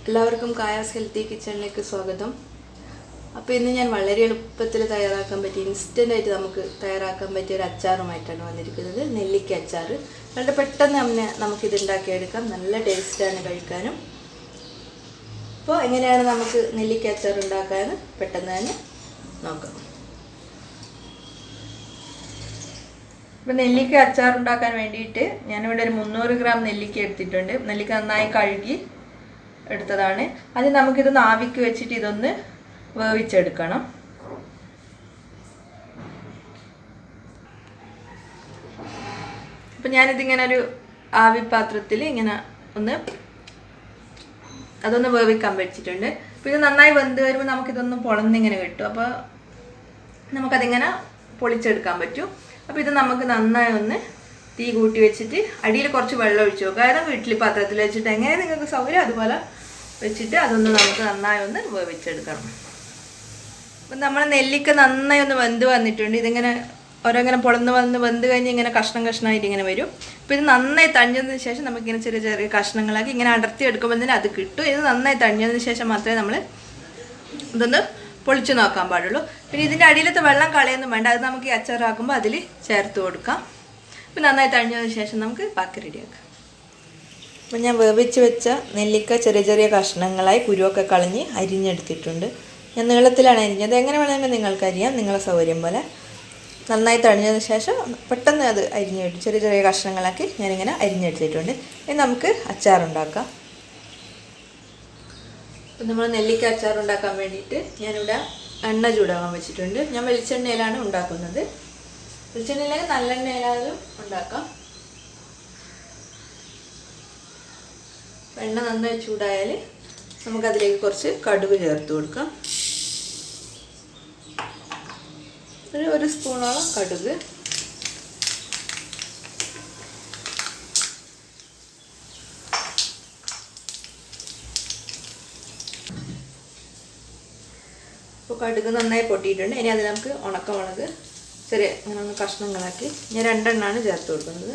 എല്ലാവർക്കും കായാസ് ഹെൽത്തി കിച്ചണിലേക്ക് സ്വാഗതം. അപ്പോൾ ഇന്ന് ഞാൻ വളരെ എളുപ്പത്തിൽ തയ്യാറാക്കാൻ പറ്റിയ ഇൻസ്റ്റൻ്റായിട്ട് നമുക്ക് തയ്യാറാക്കാൻ പറ്റിയ ഒരു അച്ചാറുമായിട്ടാണ് വന്നിരിക്കുന്നത്. നെല്ലിക്ക അച്ചാർ. വളരെ പെട്ടെന്ന് തന്നെ നമുക്കിത് ഉണ്ടാക്കിയെടുക്കാം. നല്ല ടേസ്റ്റാണ് കഴിക്കാനും. അപ്പോൾ എങ്ങനെയാണ് നമുക്ക് നെല്ലിക്ക അച്ചാർ ഉണ്ടാക്കാമെന്ന് പെട്ടെന്ന് തന്നെ നോക്കാം. ഇപ്പോൾ നെല്ലിക്ക അച്ചാർ ഉണ്ടാക്കാൻ വേണ്ടിയിട്ട് ഞാനിവിടെ ഒരു 300 ഗ്രാം നെല്ലിക്ക എടുത്തിട്ടുണ്ട്. നെല്ലിക്ക നന്നായി കഴുകി എടുത്തതാണ്. അത് നമുക്കിതൊന്ന് ആവിക്ക് വെച്ചിട്ട് ഇതൊന്ന് വേവിച്ചെടുക്കണം. അപ്പം ഞാനിതിങ്ങനെ ഒരു ആവിപാത്രത്തിൽ ഇങ്ങനെ അതൊന്ന് വേവിക്കാൻ വെച്ചിട്ടുണ്ട്. അപ്പോൾ ഇത് നന്നായി വെന്ത് വരുമ്പോൾ നമുക്കിതൊന്ന് പൊളന്നിങ്ങനെ കിട്ടും. അപ്പോൾ നമുക്കതിങ്ങനെ പൊളിച്ചെടുക്കാൻ പറ്റും. അപ്പോൾ ഇത് നമുക്ക് നന്നായി ഒന്ന് തീ കൂട്ടി വെച്ചിട്ട് അടിയിൽ കുറച്ച് വെള്ളം ഒഴിച്ച് വെക്കുക. അതായത് ഇഡ്ഡലി പാത്രത്തിൽ വെച്ചിട്ട് എങ്ങനെ നിങ്ങൾക്ക് സൗകര്യം അതുപോലെ വെച്ചിട്ട് അതൊന്ന് നമുക്ക് നന്നായി ഒന്ന് വേവിച്ചെടുക്കണം. അപ്പം നമ്മൾ നെല്ലിക്ക നന്നായി ഒന്ന് വെന്ത് വന്നിട്ടുണ്ട്. ഇതിങ്ങനെ ഓരോങ്ങനെ പൊളന്ന് വെന്ത് കഴിഞ്ഞ് ഇങ്ങനെ കഷ്ണമായിട്ട് ഇങ്ങനെ വരും. അപ്പോൾ ഇത് നന്നായി തണിഞ്ഞതിന് ശേഷം നമുക്കിങ്ങനെ ചെറിയ ചെറിയ കഷ്ണങ്ങളാക്കി ഇങ്ങനെ അടർത്തി എടുക്കുമ്പോൾ തന്നെ അത് കിട്ടും. ഇത് നന്നായി തണിഞ്ഞതിന് ശേഷം മാത്രമേ നമ്മൾ ഇതൊന്ന് പൊളിച്ച് നോക്കാൻ പാടുള്ളൂ. പിന്നെ ഇതിൻ്റെ അടിയിലത്തെ വെള്ളം കളയൊന്നും വേണ്ട. അത് നമുക്ക് ഈ അച്ചാറാക്കുമ്പോൾ അതിൽ ചേർത്ത് കൊടുക്കാം. പിന്നെ നന്നായി തണിഞ്ഞതിന് ശേഷം നമുക്ക് ബാക്കി റെഡിയാക്കാം. അപ്പോൾ ഞാൻ വേവിച്ച് വെച്ച നെല്ലിക്ക ചെറിയ ചെറിയ കഷ്ണങ്ങളായി കുരുവൊക്കെ കളഞ്ഞ് അരിഞ്ഞെടുത്തിട്ടുണ്ട്. ഞാൻ നീളത്തിലാണ് അരിഞ്ഞത്. എങ്ങനെ വേണമെങ്കിൽ നിങ്ങൾക്ക് അരിയാം, നിങ്ങളെ സൗകര്യം പോലെ. നന്നായി തണിഞ്ഞതിന് ശേഷം പെട്ടെന്ന് അത് അരിഞ്ഞെടുത്തു ചെറിയ ചെറിയ കഷ്ണങ്ങളാക്കി ഞാനിങ്ങനെ അരിഞ്ഞെടുത്തിട്ടുണ്ട്. ഇനി നമുക്ക് അച്ചാറുണ്ടാക്കാം. അപ്പം നമ്മൾ നെല്ലിക്ക അച്ചാർ ഉണ്ടാക്കാൻ വേണ്ടിയിട്ട് ഞാനിവിടെ എണ്ണ ചൂടാകാൻ വെച്ചിട്ടുണ്ട്. ഞാൻ വെളിച്ചെണ്ണയിലാണ് ഉണ്ടാക്കുന്നത്. വെളിച്ചെണ്ണയിലേക്ക് നല്ലെണ്ണയിലായാലും ഉണ്ടാക്കാം. എണ്ണ നന്നായി ചൂടായാൽ നമുക്കതിലേക്ക് കുറച്ച് കടുക് ചേർത്ത് കൊടുക്കാം. ഒരു സ്പൂണോളം കടുക്, ഇപ്പോൾ കടുക് നന്നായി പൊട്ടിയിട്ടുണ്ട്. ഇനി അതിൽ നമുക്ക് ഉണക്കമുളക് ചെറിയ അങ്ങനെ ഒന്ന് കഷ്ണങ്ങളാക്കി ഞാൻ 2 എണ്ണമാണ് ചേർത്ത് കൊടുക്കുന്നത്.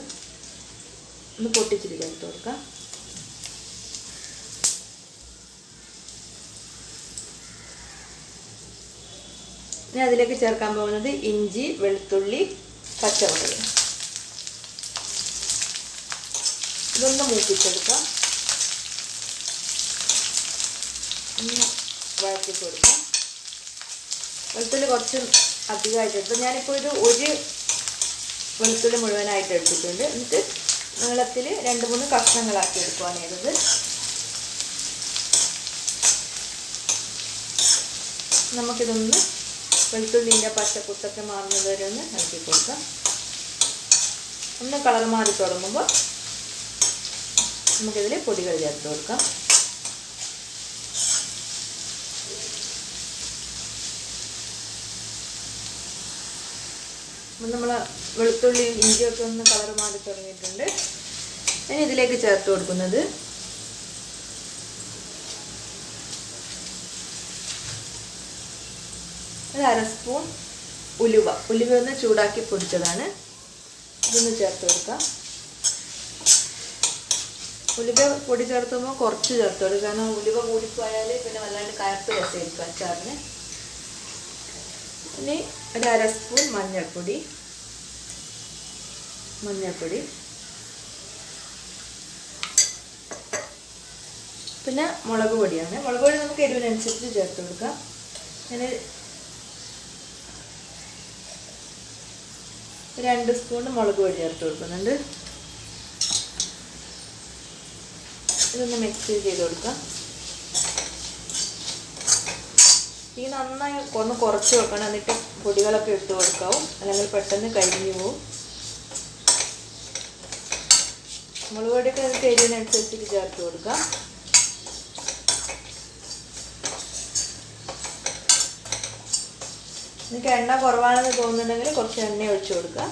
ഒന്ന് പൊട്ടിച്ചിട്ട് ചേർത്ത് കൊടുക്കാം. ഇനി അതിലേക്ക് ചേർക്കാൻ പോകുന്നത് ഇഞ്ചി, വെളുത്തുള്ളി, പച്ചമുളക്. ഇതൊന്ന് മൂപ്പിച്ചെടുക്കാം. ഒന്ന് വഴറ്റി കൊടുക്കാം. വെളുത്തുള്ളി കുറച്ച് അധികമായിട്ട് എടുത്തു. ഞാനിപ്പോൾ ഒരു വെളുത്തുള്ളി മുഴുവനായിട്ട് എടുത്തിട്ടുണ്ട്. എന്നിട്ട് നീളത്തിൽ 2-3 കഷ്ണങ്ങളാക്കി എടുക്കുകയാണ് ചെയ്തത്. നമുക്കിതൊന്ന് വെളുത്തുള്ളിൻ്റെ പച്ചക്കുത്തൊക്കെ മാറുന്നത് വരെ ഒന്ന് ഇളക്കി കൊടുക്കാം. ഒന്ന് കളർ മാറി തുടങ്ങുമ്പോൾ നമുക്കിതിൽ പൊടികൾ ചേർത്ത് കൊടുക്കാം. നമ്മൾ വെളുത്തുള്ളിയും ഇഞ്ചിയൊക്കെ ഒന്ന് കളർ മാറി തുടങ്ങിയിട്ടുണ്ട്. ഇനി ഇതിലേക്ക് ചേർത്ത് കൊടുക്കുന്നത് ഒരു 1/2 സ്പൂൺ ഉലുവ ഒന്ന് ചൂടാക്കി പൊടിച്ചതാണ്. ഇതൊന്ന് ചേർത്ത് കൊടുക്കാം. ഉലുവ പൊടി ചേർത്തുമ്പോൾ കുറച്ച് ചേർത്ത് കൊടുക്കുക. കാരണം ഉലുവ കൂടിപ്പോയാൽ പിന്നെ വല്ലാണ്ട് കയർപ്പ് രസമായിരിക്കും അച്ചാറിന്. ഇനി ഒരു 1/2 സ്പൂൺ മഞ്ഞൾപ്പൊടി, പിന്നെ മുളക് പൊടിയാണ്. മുളക് പൊടി നമുക്ക് എരിവിനനുസരിച്ച് ചേർത്ത് കൊടുക്കാം. ഞാൻ 2 സ്പൂൺ മുളക് പൊടി ചേർത്ത് കൊടുക്കുന്നുണ്ട്. ഇതൊന്ന് മിക്സ് ചെയ്ത് കൊടുക്കാം. ഈ നന്നായി ഒന്ന് കുറച്ച് വെക്കണം. എന്നിട്ട് പൊടികളൊക്കെ ഇട്ട് കൊടുക്കാവും, അല്ലെങ്കിൽ പെട്ടെന്ന് കരിഞ്ഞു പോവും. മുളക് പൊടിയൊക്കെ നമുക്ക് എരിവിനനുസരിച്ചിട്ട് ചേർത്ത് കൊടുക്കാം. നിങ്ങൾക്ക് എണ്ണ കുറവാണെന്ന് തോന്നുന്നുണ്ടെങ്കിൽ കുറച്ച് എണ്ണ ഒഴിച്ച് കൊടുക്കുക.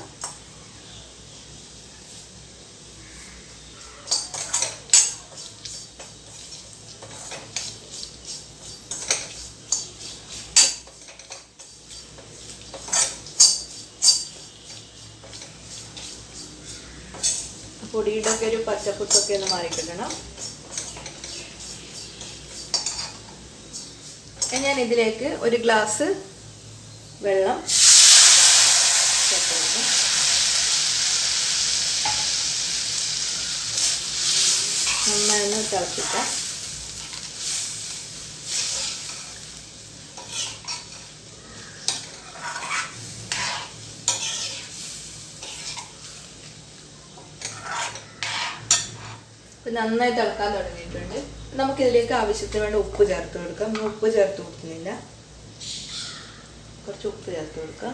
പൊടിയുടെ ഒക്കെ ഒരു പച്ചപ്പുത്തൊക്കെ ഒന്ന് മാറി കിട്ടണം. ഞാൻ ഇതിലേക്ക് ഒരു ഗ്ലാസ് വെള്ളം ചേർത്ത് കൊടുക്കാം. നന്നായി ഒന്ന് തിളപ്പിക്കാം. നന്നായി തിളക്കാൻ തുടങ്ങിയിട്ടുണ്ട്. നമുക്കിതിലേക്ക് ആവശ്യത്തിന് വേണ്ട ഉപ്പ് ചേർത്ത് കൊടുക്കാം. ഉപ്പ് ചേർത്ത് കൊടുക്കുന്നില്ല, കുറച്ച് ഉപ്പ് ചേർത്ത് കൊടുക്കാം.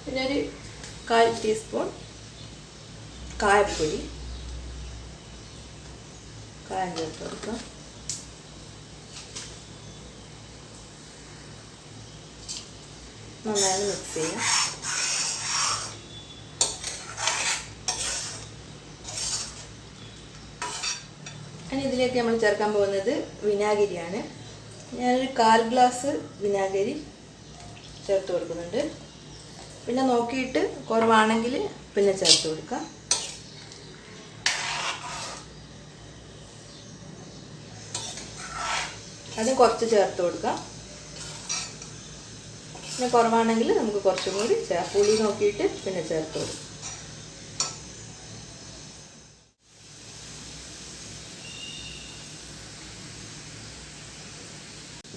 പിന്നെ ഒരു 1/4 ടീസ്പൂൺ കായപ്പൊടി കായം ചേർത്ത് കൊടുക്കാം. നന്നായി മിക്സ് ചെയ്യാം. ഇനി ഇതിലേക്ക് നമ്മൾ ചേർക്കാൻ പോകുന്നത് വിനാഗിരിയാണ്. ഞാനൊരു 1/4 ഗ്ലാസ് വിനാഗിരി ചേർത്ത് കൊടുക്കുന്നുണ്ട്. പിന്നെ നോക്കിയിട്ട് കുറവാണെങ്കിൽ പിന്നെ ചേർത്ത് കൊടുക്കാം. അതും കുറച്ച് ചേർത്ത് കൊടുക്കാം. പിന്നെ കുറവാണെങ്കിൽ നമുക്ക് കുറച്ചും കൂടി പുളി നോക്കിയിട്ട് പിന്നെ ചേർത്ത് കൊടുക്കാം.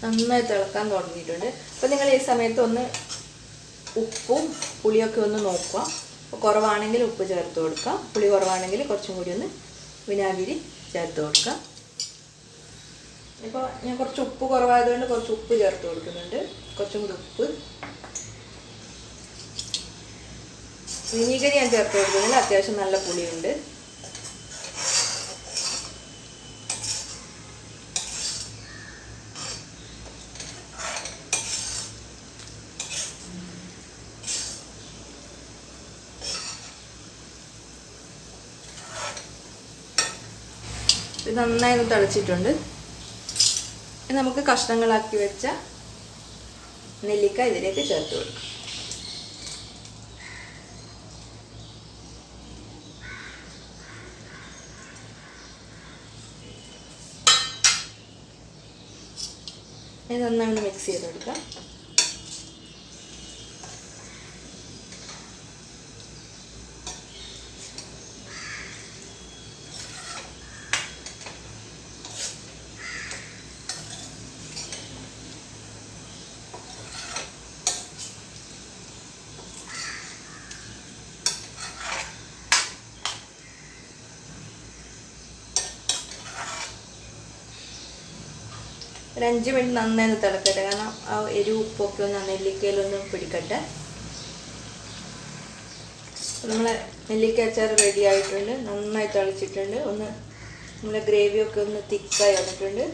നന്നായി തിളക്കാൻ തുടങ്ങിയിട്ടുണ്ട്. അപ്പോൾ നിങ്ങൾ ഈ സമയത്ത് ഒന്ന് ഉപ്പും പുളിയൊക്കെ ഒന്ന് നോക്കുക. അപ്പോൾ കുറവാണെങ്കിൽ ഉപ്പ് ചേർത്ത് കൊടുക്കുക. പുളി കുറവാണെങ്കിൽ കുറച്ചും കൂടി ഒന്ന് വിനാഗിരി ചേർത്ത് കൊടുക്കുക. ഇപ്പോൾ ഞാൻ കുറച്ച് ഉപ്പ് കുറവായതുകൊണ്ട് കുറച്ച് ഉപ്പ് ചേർത്ത് കൊടുക്കുന്നുണ്ട്. കുറച്ചും കൂടി ഉപ്പ്. വിനീഗിരി ഞാൻ ചേർത്ത് കൊടുക്കുന്നില്ല, അത്യാവശ്യം നല്ല പുളിയുണ്ട്. ഇത് നന്നായി ഒന്ന് തിളച്ചിട്ടുണ്ട്. നമുക്ക് കഷ്ണങ്ങളാക്കി വെച്ച നെല്ലിക്ക ഇതിലേക്ക് ചേർത്ത് കൊടുക്കാം. ഇത് നന്നായി ഒന്ന് മിക്സ് ചെയ്ത് കൊടുക്കാം. ഒരു 5 മിനിറ്റ് നന്നായി തിളക്കട്ടെ. കാരണം ആ എരിവ് ഉപ്പൊക്കെ ഒന്ന് നെല്ലിക്കയിലൊന്ന് പിടിക്കട്ടെ. നമ്മളെ നെല്ലിക്ക അച്ചാർ റെഡി ആയിട്ടുണ്ട്. നന്നായി തിളച്ചിട്ടുണ്ട്. നമ്മളെ ഗ്രേവിയൊക്കെ ഒന്ന് തിക്കായി വന്നിട്ടുണ്ട്.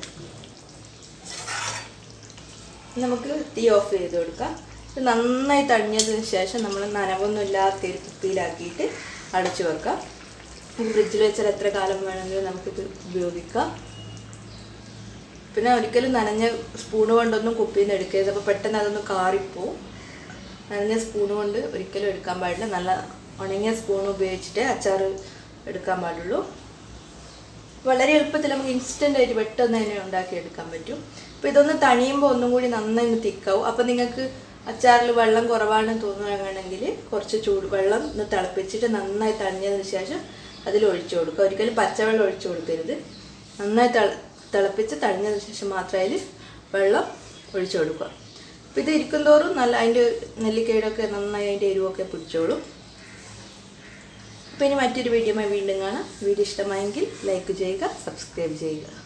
നമുക്ക് തീ ഓഫ് ചെയ്ത് കൊടുക്കാം. ഇത് നന്നായി തണിഞ്ഞതിന് ശേഷം നമ്മൾ നനവൊന്നും ഇല്ലാത്ത കുപ്പിയിലാക്കിയിട്ട് അടച്ചു വെക്കാം. ഇത് ഫ്രിഡ്ജിൽ വെച്ചാൽ എത്ര കാലം വേണമെങ്കിലും നമുക്കിത് ഉപയോഗിക്കാം. പിന്നെ ഒരിക്കലും നനഞ്ഞ സ്പൂണ് കൊണ്ടൊന്നും കുപ്പിയിൽ നിന്ന് എടുക്കരുത്. അപ്പോൾ പെട്ടെന്ന് അതൊന്ന് കാറിപ്പോവും. നനഞ്ഞ സ്പൂണ് കൊണ്ട് ഒരിക്കലും എടുക്കാൻ പാടില്ല. നല്ല ഉണങ്ങിയ സ്പൂൺ ഉപയോഗിച്ചിട്ട് അച്ചാർ എടുക്കാൻ പാടുള്ളൂ. വളരെ എളുപ്പത്തിൽ നമുക്ക് ഇൻസ്റ്റൻ്റ് ആയിട്ട് പെട്ടെന്ന് തന്നെ ഉണ്ടാക്കിയെടുക്കാൻ പറ്റും. അപ്പോൾ ഇതൊന്ന് തണിയുമ്പോൾ ഒന്നും കൂടി നന്നായി തിക്കാവും. അപ്പോൾ നിങ്ങൾക്ക് അച്ചാറിൽ വെള്ളം കുറവാണെന്ന് തോന്നുകയാണെങ്കിൽ കുറച്ച് വെള്ളം ഒന്ന് തിളപ്പിച്ചിട്ട് നന്നായി തണിഞ്ഞതിന് ശേഷം അതിൽ ഒഴിച്ചു കൊടുക്കുക. ഒരിക്കലും പച്ചവെള്ളം ഒഴിച്ചു കൊടുക്കരുത്. നന്നായി തിളപ്പിച്ച് തണിഞ്ഞതിന് ശേഷം മാത്രം അതിൽ വെള്ളം ഒഴിച്ചു കൊടുക്കുക. അപ്പോൾ ഇത് ഇരിക്കും തോറും നല്ല അതിൻ്റെ നെല്ലിക്കയുടെ ഒക്കെ നന്നായി അതിൻ്റെ എരിവൊക്കെ പിടിച്ചോളും. അപ്പോൾ ഇനി മറ്റൊരു വീഡിയോയുമായി വീണ്ടും കാണാം. വീഡിയോ ഇഷ്ടമായെങ്കിൽ ലൈക്ക് ചെയ്യുക, സബ്സ്ക്രൈബ് ചെയ്യുക.